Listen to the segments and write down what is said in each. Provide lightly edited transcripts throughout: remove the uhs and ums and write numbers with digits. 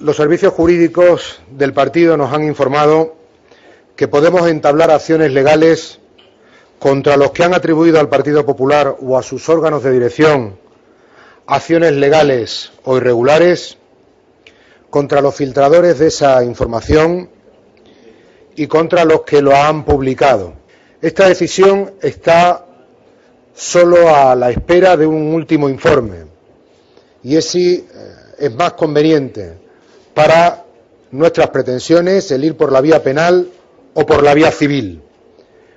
Los servicios jurídicos del partido nos han informado que podemos entablar acciones legales contra los que han atribuido al Partido Popular o a sus órganos de dirección acciones legales o irregulares, contra los filtradores de esa información y contra los que lo han publicado. Esta decisión está solo a la espera de un último informe y es si es más conveniente para nuestras pretensiones el ir por la vía penal o por la vía civil.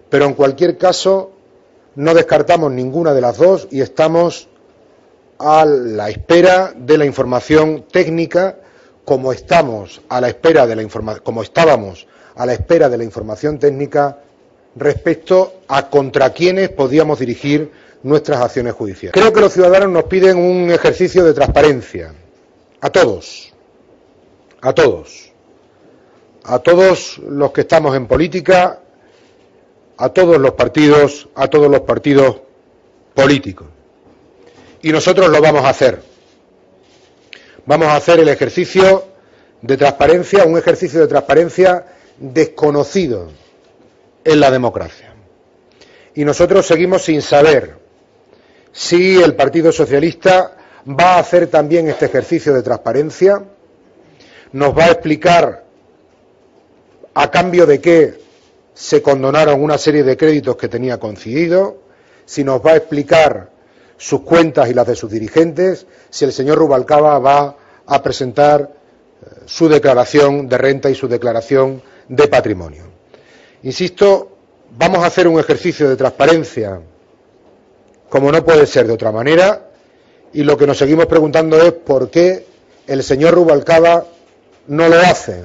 Pero en cualquier caso no descartamos ninguna de las dos y estamos a la espera de la información técnica, como estábamos a la espera de la información técnica respecto a contra quiénes podíamos dirigir nuestras acciones judiciales. Creo que los ciudadanos nos piden un ejercicio de transparencia a todos los que estamos en política, a todos los partidos políticos. Y nosotros lo vamos a hacer. Vamos a hacer el ejercicio de transparencia, un ejercicio de transparencia desconocido en la democracia. Y nosotros seguimos sin saber si el Partido Socialista va a hacer también este ejercicio de transparencia, nos va a explicar a cambio de qué se condonaron una serie de créditos que tenía concedido, si nos va a explicar sus cuentas y las de sus dirigentes, si el señor Rubalcaba va a presentar su declaración de renta y su declaración de patrimonio. Insisto, vamos a hacer un ejercicio de transparencia como no puede ser de otra manera, y lo que nos seguimos preguntando es por qué el señor Rubalcaba no lo hace.